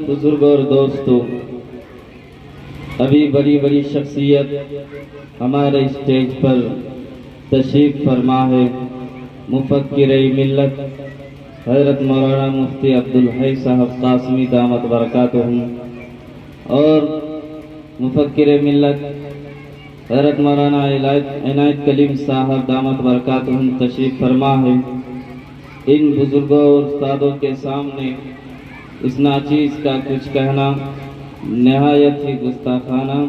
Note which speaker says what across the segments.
Speaker 1: بزرگ اور دوستوں، ابھی بڑی بڑی شخصیت ہمارے اسٹیج پر تشریف فرما ہے۔ مفکر ملت حضرت مولانا مفتی عبدالحی صاحب قاسمی دامت برکاتہم اور مفکر ملت حضرت مولانا عنایت کلیم صاحب دامت برکاتہم تشریف فرما ہے۔ ان بزرگوں اور استادوں کے سامنے اس ناچیز کا کچھ کہنا نہایت ہی گستاخانہ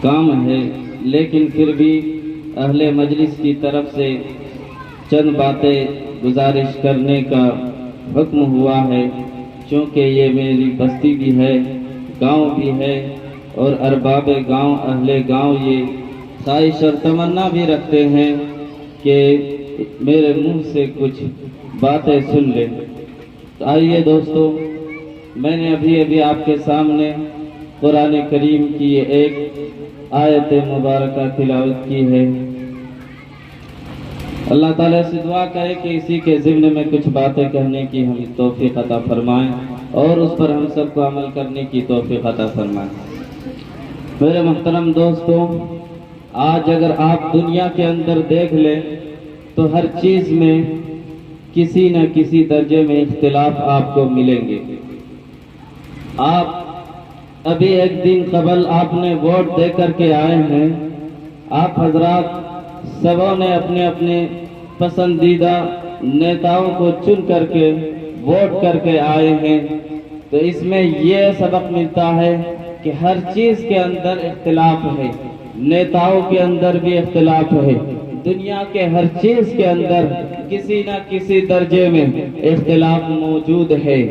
Speaker 1: کام ہے، لیکن پھر بھی اہل مجلس کی طرف سے چند باتیں گزارش کرنے کا حکم ہوا ہے، چونکہ یہ میری بستی بھی ہے، گاؤں بھی ہے، اور ارباب گاؤں اہل گاؤں یہ خواہش اور تمنا بھی رکھتے ہیں کہ میرے منہ سے کچھ باتیں سن لیں۔ تو آئیے دوستو، میں نے ابھی آپ کے سامنے قرآن کریم کی ایک آیت مبارکہ تلاوت کی ہے۔ اللہ تعالیٰ سے دعا کرے کہ اسی کے ضمن میں کچھ باتیں کہنے کی ہمیں توفیق عطا فرمائیں اور اس پر ہم سب کو عمل کرنے کی توفیق عطا فرمائیں۔ میرے محترم دوستو، آج اگر آپ دنیا کے اندر دیکھ لیں تو ہر چیز میں کسی نہ کسی درجے میں اختلاف آپ کو ملیں گے۔ آپ ابھی ایک دن قبل آپ نے ووٹ دے کر کے آئے ہیں، آپ حضرات سبوں نے اپنے اپنے پسندیدہ نیتاؤں کو چن کر کے ووٹ کر کے آئے ہیں، تو اس میں یہ سبق ملتا ہے کہ ہر چیز کے اندر اختلاف ہے، نیتاؤں کے اندر بھی اختلاف ہے، دنیا کے ہر چیز کے اندر کسی نہ کسی درجے میں اختلاف موجود ہے،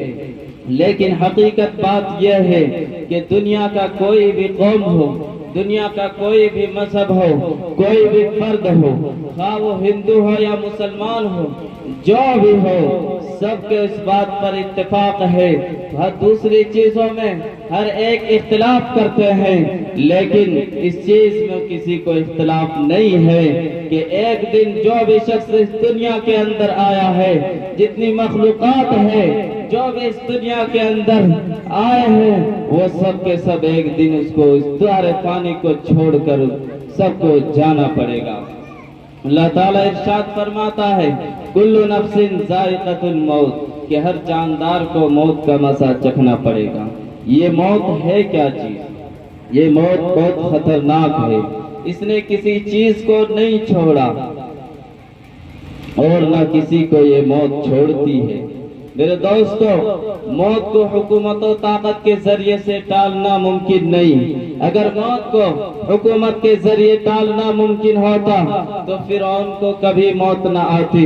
Speaker 1: لیکن حقیقت بات یہ ہے کہ دنیا کا کوئی بھی قوم ہو، دنیا کا کوئی بھی مذہب ہو، کوئی بھی فرد ہو، خواہ وہ ہندو ہو یا مسلمان ہو، جو بھی ہو، سب کے اس بات پر اتفاق ہے۔ ہر دوسری چیزوں میں ہر ایک اختلاف کرتے ہیں، لیکن اس چیز میں کسی کو اختلاف نہیں ہے کہ ایک دن جو بھی شخص اس دنیا کے اندر آیا ہے، جتنی مخلوقات ہے جو بھی اس دنیا کے اندر آئے ہیں، وہ سب کے سب ایک دن اس کو اس دار فانی کو چھوڑ کر سب کو جانا پڑے گا۔ اللہ تعالیٰ ارشاد فرماتا ہے کل نفس ذائقۃ الموت، کہ ہر جاندار کو موت کا مزہ چکھنا پڑے گا۔ یہ موت ہے کیا چیز؟ یہ موت بہت خطرناک ہے، اس نے کسی چیز کو نہیں چھوڑا اور نہ کسی کو یہ موت چھوڑتی ہے۔ میرے دوستو، موت کو حکومت و طاقت کے ذریعے سے ٹالنا ممکن نہیں۔ اگر موت کو حکومت کے ذریعے ٹالنا ممکن ہوتا تو فرعون کو کبھی موت نہ آتی۔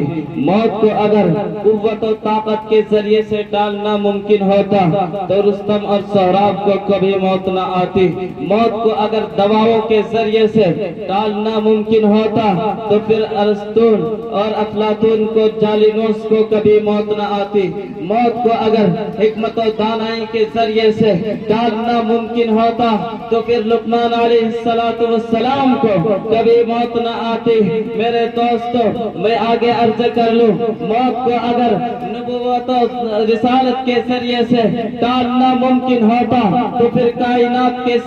Speaker 1: موت کو اگر قوت و طاقت کے ذریعے سے ٹالنا ممکن ہوتا تو رستم اور سہراب کو کبھی موت نہ آتی۔ موت کو اگر دواؤں کے ذریعے سے ٹالنا ممکن ہوتا تو پھر ارسطو اور افلاطون کو جالینوس کو کبھی موت نہ آتی۔ موت کو اگر حکمت و دانائی کے ذریعے سے ٹالنا ممکن ہوتا تو پھر لقمان علیہ السلام کو کبھی موت نہ آتی۔ میرے دوستو، میں آگے عرض کر لوں، موت کو اگر نبوت و رسالت کے ذریعے سے ٹالنا ممکن ہوتا تو پھر کائنات کے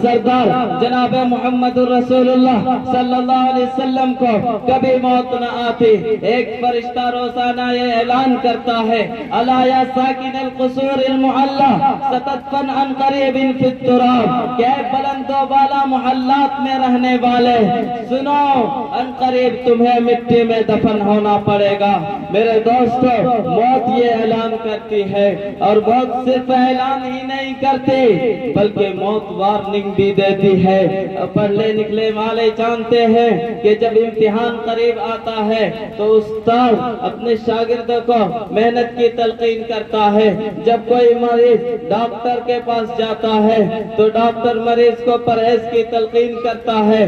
Speaker 1: سردار جناب محمد رسول اللہ صلی اللہ علیہ وسلم کو کبھی موت نہ آتی۔ ایک فرشتہ روزانہ یہ اعلان کرتا ہے الا یا ساکن القصور المعلی ستدفن عن قریب فی التراب، کہ بلند و بالا محلات میں رہنے والے سنو، عن قریب تمہیں مٹی میں دفن ہونا پڑے گا۔ میرے دوستو، موت یہ اعلان کرتی ہے، اور موت صرف اعلان ہی نہیں کرتی بلکہ موت وارننگ بھی دیتی ہے۔ پڑھنے نکلے والے جانتے ہیں کہ جب امتحان قریب آتا ہے تو استاد اپنے شاگردوں کو محنت کی تلقین کرتا ہے۔ جب کوئی مریض ڈاکٹر کے پاس جاتا ہے تو ڈاکٹر مریض کو پرہیز کی تلقین کرتا ہے،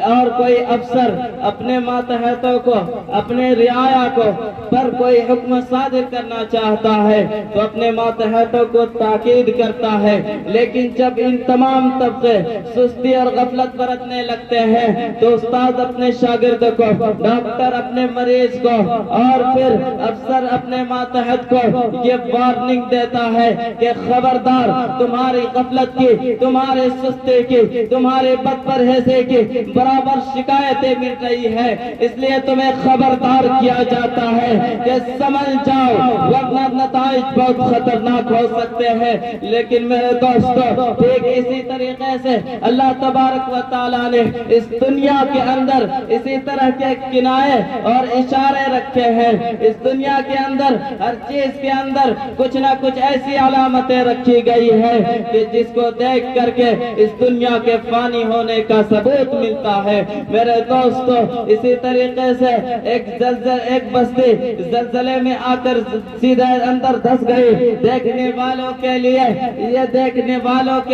Speaker 1: اور کوئی افسر اپنے ماتحتوں کو، اپنے رعایا کو پر کوئی حکم صادر کرنا چاہتا ہے تو اپنے ماتحتوں کو تاکید کرتا ہے۔ لیکن جب ان تمام طبقے سستی اور غفلت برتنے لگتے ہیں تو استاد اپنے شاگرد کو، ڈاکٹر اپنے مریض کو، اور پھر افسر اپنے ماتحت صحت کو یہ وارننگ دیتا ہے کہ خبردار تمہاری غفلت کی، تمہارے سستی کی، تمہارے بد پرہیزی کی برابر شکایتیں مل رہی ہے، اس لیے تمہیں خبردار کیا جاتا ہے کہ سمجھ جاؤ ورنہ نتائج بہت خطرناک ہو سکتے ہیں۔ لیکن میرے دوستو ٹھیک اسی طریقے سے اللہ تبارک و تعالیٰ نے اس دنیا کے اندر اسی طرح کے کنائے اور اشارے رکھے ہیں۔ اس دنیا کے اندر ہر چیز کے اندر کچھ نہ کچھ ایسی علامتیں رکھی گئی ہے کہ جس کو دیکھ کر کے اس دنیا کے فانی ہونے کا ثبوت ملتا ہے۔ میرے دوستو اسی طریقے سے ایک بستی زلزلے میں آ کر سیدھے اندر دھس گئی، دیکھنے والوں کے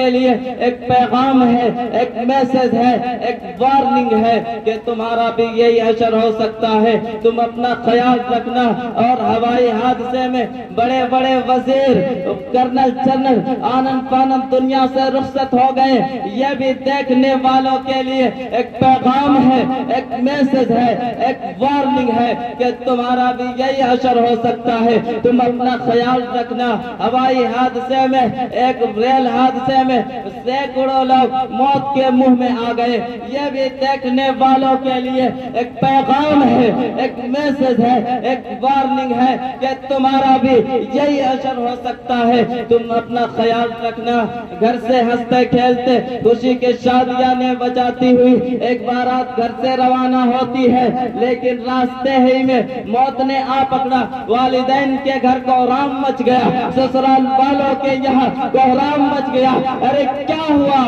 Speaker 1: لیے ایک پیغام ہے، ایک میسج ہے، ایک وارننگ ہے کہ تمہارا بھی یہی حشر ہو سکتا ہے، تم اپنا خیال رکھنا۔ اور ہوائی حادثے میں بڑے بڑے وزیر، کرنل جنرل آنند فانند دنیا سے رخصت ہو گئے، یہ بھی دیکھنے والوں کے لیے ایک پیغام ہے، ایک میسج ہے، ایک وارننگ ہے کہ تمہارا بھی یہی حشر ہو سکتا ہے، تم اپنا خیال رکھنا۔ ہوائی حادثے میں، ایک ریل حادثے میں سینکڑوں لوگ موت کے منہ میں آ گئے، یہ بھی دیکھنے والوں کے لیے ایک پیغام ہے، ایک میسج ہے، ایک وارننگ ہے کہ تمہارا بھی یہی حشر ہو سکتا ہے، تم اپنا خیال رکھنا۔ گھر سے ہنستے کھیلتے خوشی کے شادیاں نے بجاتی ہوئی ایک بارات گھر سے روانہ ہوتی ہے، لیکن راستے ہی میں موت نے آ پکڑا، والدین کے گھر کوحرام مچ گیا، سسرال والوں کے یہاں کوحرام مچ گیا۔ ارے کیا ہوا،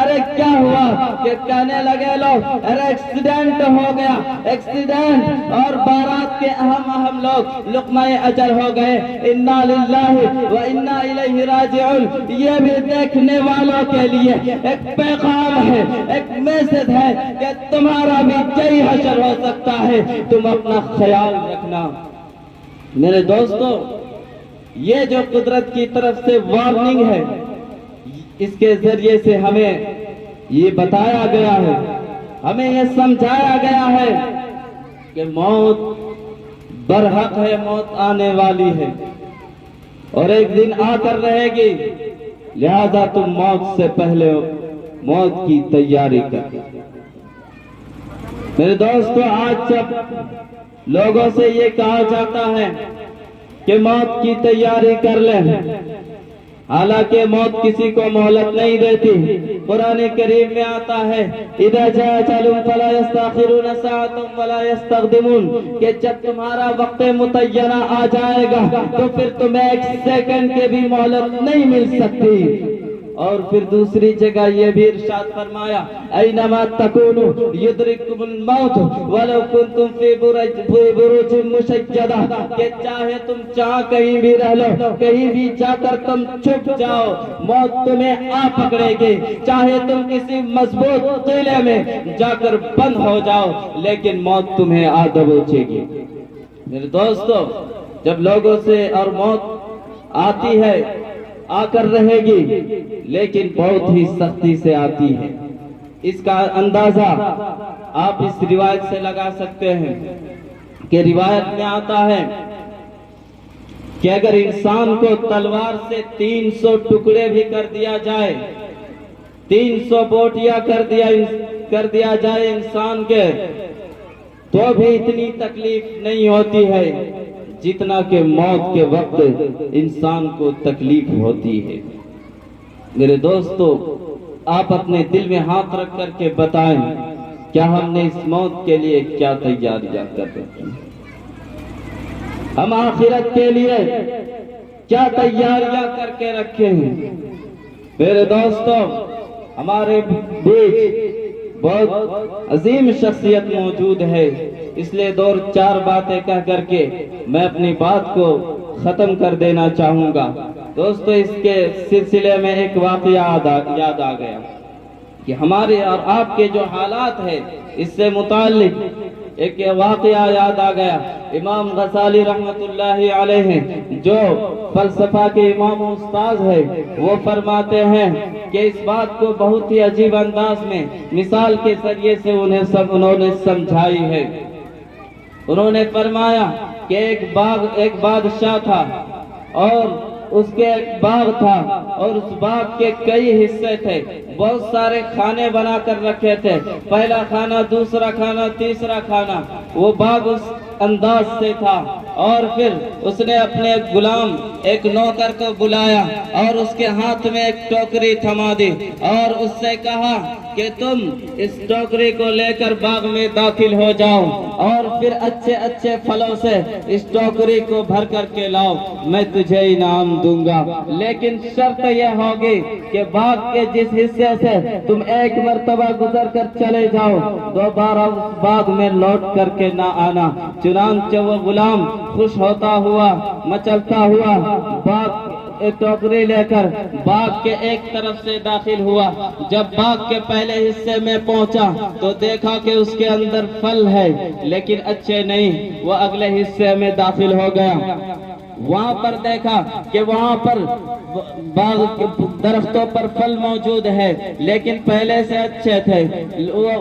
Speaker 1: ارے کیا ہوا کہ کہنے لگے لوگ ارے ایکسیڈنٹ ہو گیا، ایکسیڈنٹ، اور بارات کے اہم لوگ لقمہ اجر ہو گئے۔ انا للہ و انا الیہ راجعون، یہ بھی دیکھنے والوں کے لیے ایک پیغام ہے، ایک میسج ہے کہ تمہارا بھی یہی حشر ہو سکتا ہے، تم اپنا خیال رکھنا۔ میرے دوستو یہ جو قدرت کی طرف سے وارننگ ہے، اس کے ذریعے سے ہمیں یہ بتایا گیا ہے، ہمیں یہ سمجھایا گیا ہے کہ موت برحق ہے، موت آنے والی ہے اور ایک دن آ کر رہے گی، لہذا تم موت سے پہلے موت کی تیاری کر۔ میرے دوستو آج جب لوگوں سے یہ کہا جاتا ہے کہ موت کی تیاری کر لیں، حالانکہ موت کسی کو مہلت نہیں دیتی۔ قرآن کریم میں آتا ہے اذا جاء اجلهم فلا يستأخرون ساعة ولا يستقدمون، کہ جب تمہارا وقت متعینہ آ جائے گا تو پھر تمہیں ایک سیکنڈ کے بھی مہلت نہیں مل سکتی۔ اور پھر دوسری جگہ یہ بھی ارشاد فرمایا اینما تکونوا یدرککم الموت ولو کنتم فی بروج مشیدہ، کہ چاہے تم جہاں کہیں بھی رہ لو، کہیں بھی جا کر تم چھپ جاؤ، موت تمہیں آ پکڑے گی، چاہے تم کسی مضبوط قلعے میں جا کر بند ہو جاؤ، لیکن موت تمہیں آ دبوچے گی۔ میرے دوستو جب لوگوں سے اور موت آتی ہے، آ کر رہے گی، لیکن بہت ہی سختی سے آتی ہے۔ اس کا اندازہ آپ اس روایت سے لگا سکتے ہیں کہ روایت میں آتا ہے کہ اگر انسان کو تلوار سے 300 ٹکڑے بھی کر دیا جائے، 300 بوٹیاں کر دیا جائے انسان کے، تو بھی اتنی تکلیف نہیں ہوتی ہے جتنا کہ موت کے وقت انسان کو تکلیف ہوتی ہے۔ میرے دوستو آپ اپنے دل میں ہاتھ رکھ کر کے بتائیں کیا ہم نے اس موت کے لیے کیا تیاریاں کر رکھی ہیں؟ ہم آخرت کے لیے کیا تیاریاں کر کے رکھے ہیں؟ میرے دوستو ہمارے بیچ بہت عظیم شخصیت موجود ہے، اس لیے دو چار باتیں کہہ کر کے میں اپنی بات کو ختم کر دینا چاہوں گا۔ دوستو اس کے سلسلے میں ایک واقعہ یاد آ گیا کہ ہمارے اور آپ کے جو حالات ہیں اس سے متعلق ایک واقعہ یاد آ گیا۔ امام غزالی رحمت اللہ علیہ جو فلسفہ کے امام و استاذ ہے، وہ فرماتے ہیں کہ اس بات کو بہت ہی عجیب انداز میں مثال کے ذریعے سے انہوں نے سمجھائی ہے۔ انہوں نے فرمایا کہ ایک بادشاہ تھا اور اس کے ایک باغ تھا اور اس باغ کے کئی حصے تھے، بہت سارے کھانے بنا کر رکھے تھے، پہلا کھانا، دوسرا کھانا، تیسرا کھانا۔ وہ باغ اس انداز سے تھا، اور پھر اس نے اپنے غلام ایک نوکر کو بلایا اور اس کے ہاتھ میں ایک ٹوکری تھما دی اور اس سے کہا کہ تم اس ٹوکری کو لے کر باغ میں داخل ہو جاؤ اور پھر اچھے اچھے پھلوں سے اس ٹوکری کو بھر کر کے لاؤ، میں تجھے انعام دوں گا، لیکن شرط یہ ہوگی کہ باغ کے جس حصے سے تم ایک مرتبہ گزر کر چلے جاؤ دوبارہ اس باغ میں لوٹ کر کے نہ آنا۔ چنانچہ وہ غلام خوش ہوتا ہوا، مچلتا ہوا ایک ٹوکری لے کر باغ کے ایک طرف سے داخل ہوا۔ جب باغ کے پہلے حصے میں پہنچا تو دیکھا کہ اس کے اندر پھل ہے لیکن اچھے نہیں۔ وہ اگلے حصے میں داخل ہو گیا، وہاں پر دیکھا کہ وہاں پر باغ کے درختوں پر پھل موجود ہے لیکن پہلے سے اچھے تھے۔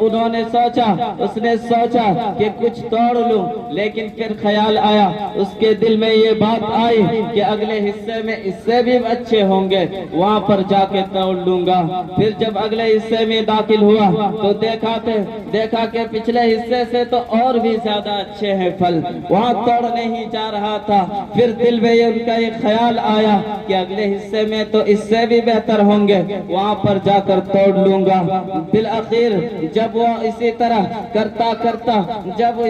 Speaker 1: انہوں نے سوچا، اس نے سوچا کہ کچھ توڑ لوں، لیکن پھر خیال آیا، اس کے دل میں یہ بات آئی کہ اگلے حصے میں اس سے بھی اچھے ہوں گے، وہاں پر جا کے توڑ لوں گا۔ پھر جب اگلے حصے میں داخل ہوا تو دیکھا کہ پچھلے حصے سے تو اور بھی زیادہ اچھے ہیں پھل، وہاں توڑنے ہی جا رہا تھا۔ پھر دل میں ان کا ایک خیال آیا کہ اگلے حصے میں تو اس سے بھی بہتر ہوں گے، وہاں پر جا کر توڑ لوں گا۔ بالآخر جب وہ اسی طرح کرتا جب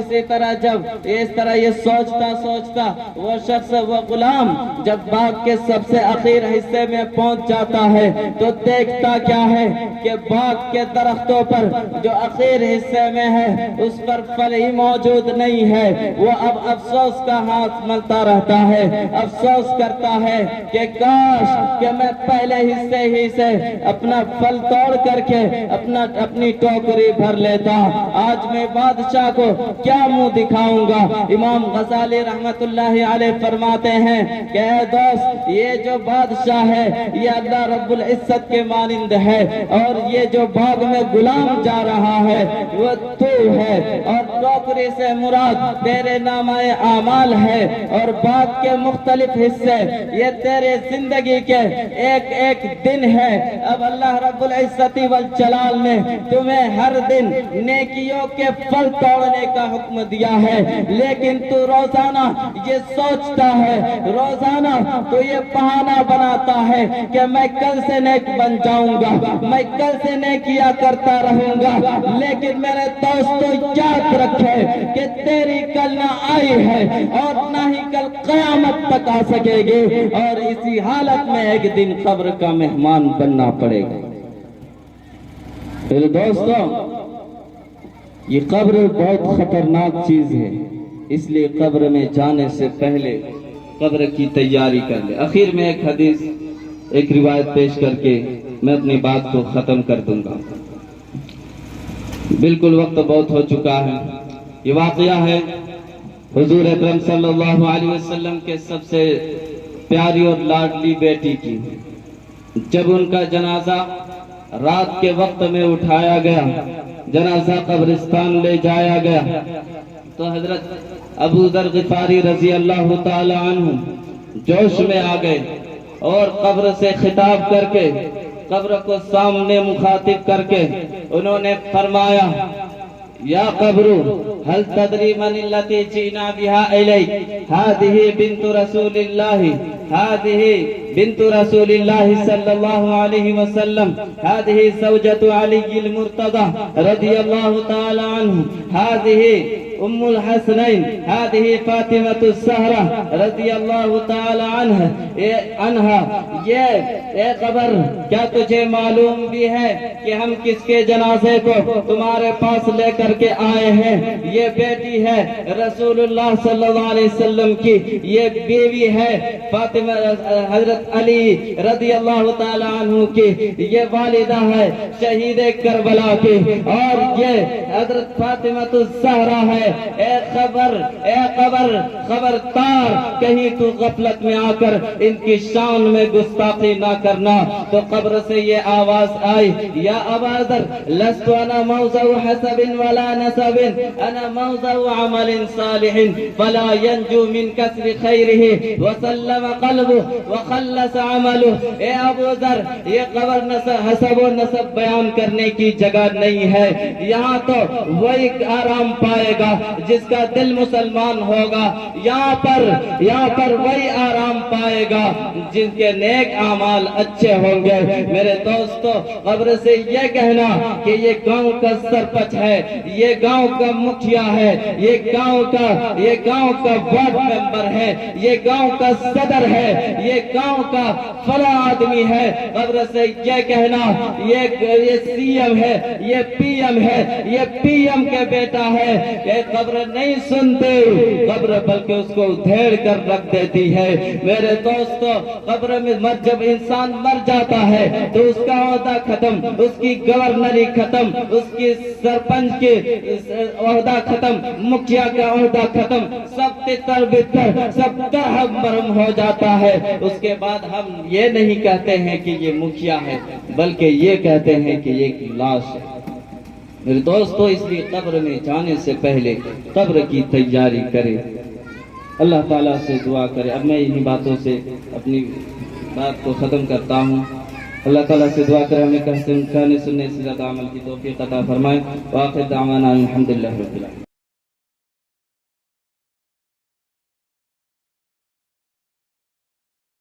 Speaker 1: اس طرح یہ سوچتا وہ شخص، وہ غلام جب باغ کے سب سے آخر حصے میں پہنچ جاتا ہے تو دیکھتا کیا ہے کہ باغ کے درختوں پر جو آخر حصے میں ہے اس پر پھل ہی موجود نہیں ہے۔ وہ اب افسوس کا ہاتھ ملتا رہتا ہے، افسوس کرتا ہے کہ کاش کہ میں پہلے حصے ہی سے اپنا پھل توڑ کر کے اپنی ٹوکری بھر لیتا۔ آج میں بادشاہ کو کیا منہ دکھاؤں گا؟ امام غزالی رحمت اللہ علیہ فرماتے ہیں کہ اے دوست، یہ جو بادشاہ ہے یہ اللہ رب العزت کے مانند ہے، اور یہ جو باغ میں غلام جا رہا ہے وہ تو ہے، اور ٹوکری سے مراد تیرے نامہ اعمال ہے، اور باغ کے مختلف حصے یہ تیرے زندگی کے ایک ایک دن ہے۔ اب اللہ رب العزت والجلال نے تمہیں ہر دن نیکیوں کے پھل توڑنے کا حکم دیا ہے، لیکن تو روزانہ یہ سوچتا ہے، روزانہ تو یہ بہانہ بناتا ہے کہ میں کل سے نیک بن جاؤں گا، میں کل سے نیکیاں کرتا رہوں گا، لیکن میرے دوستو یاد رکھے کہ تیری کل نہ آئی ہے اور نہ ہی کل قیامت تک آ سکے گی، اور اسی حالت میں ایک دن قبر کا مہمان بننا پڑے گا۔ میرے دوستو، یہ قبر بہت خطرناک چیز ہے، اس لیے قبر میں جانے سے پہلے قبر کی تیاری کر لے۔ آخر میں ایک حدیث، ایک روایت پیش کر کے میں اپنی بات کو ختم کر دوں گا۔ بالکل وقت بہت ہو چکا ہے۔ یہ واقعہ ہے حضور اکرم صلی اللہ علیہ وسلم کے سب سے پیاری اور لاڈلی بیٹی کی۔ جب ان کا جنازہ رات کے وقت میں اٹھایا گیا، جنازہ قبرستان لے جایا گیا، تو حضرت ابو ذر غفاری رضی اللہ تعالی عنہ جوش میں آ گئے اور قبر سے خطاب کر کے، قبر کو سامنے مخاطب کر کے انہوں نے فرمایا، یا قبر هل تدری من التي جئنا بها إليك؟ هذه بنت رسول الله، هذه بنت رسول الله صلى الله عليه وسلم، هذه زوجة علي المرتضى رضي الله تعالى عنه، هذه ام الحسنین، هذه فاطمة الزہرا رضی اللہ تعالی عنہا۔ یہ قبر، کیا تجھے معلوم بھی ہے کہ ہم کس کے جنازے کو تمہارے پاس لے کر کے آئے ہیں؟ یہ بیٹی ہے رسول اللہ صلی اللہ علیہ وسلم کی، یہ بیوی ہے فاطمہ، حضرت حضرت علی رضی اللہ تعالی عنہ کی یہ والدہ ہے شہید کربلا کی، اور یہ حضرت فاطمہ الزہرا ہے۔ اے قبر خبردار، کہیں تو غفلت میں آ کر ان کی شان میں گستاخی نہ کرنا۔ تو قبر سے یہ آواز آئی، یا ابا ذر لست انا موضع حسب ولا نسب، انا موضع عمل صالح فلا ينجو من كسر خيره وسلم قلبه وخلص عمله۔ اے ابو ذر، یہ قبر حسب و نسب بیان کرنے کی جگہ نہیں ہے، یہاں تو وہی آرام پائے گا جس کا دل مسلمان ہوگا، یہاں پر وہی آرام پائے گا جن کے نیک اعمال اچھے ہوں گے۔ میرے دوستو، قبر سے یہ کہنا کہ یہ گاؤں کا سرپنچ ہے، یہ گاؤں کا مکھیا ہے، یہ گاؤں کا وارڈ ممبر ہے، یہ گاؤں کا صدر ہے، یہ گاؤں کا فلاں آدمی ہے، قبر سے یہ کہنا یہ سی ایم ہے، یہ پی ایم ہے، یہ پی ایم کے بیٹا ہے، یہ قبر نہیں سنتے، قبر بلکہ اس کو ادھیڑ کر رکھ دیتی ہے۔ میرے دوستو، قبر میں جب انسان مر جاتا ہے تو اس کا عہدہ ختم، اس کی گورنری ختم، اس کی سرپنچ کے عہدہ ختم، مکھیا کا عہدہ ختم، سب تتر بتر، سب درہم برہم ہو جاتا ہے۔ اس کے بعد ہم یہ نہیں کہتے ہیں کہ یہ مکھیا ہے، بلکہ یہ کہتے ہیں کہ یہ ایک لاش ہے۔ میرے دوستو، اس لیے قبر میں جانے سے پہلے قبر کی تیاری کرے، اللہ تعالیٰ سے دعا کرے۔ اب میں انہی باتوں سے اپنی بات کو ختم کرتا ہوں۔ اللہ تعالیٰ سے دعا کرے ہمیں کہنے سننے سے زیادہ عمل کی توفیق عطا فرمائے۔ وآخر دعوانا الحمدللہ رب العالمین۔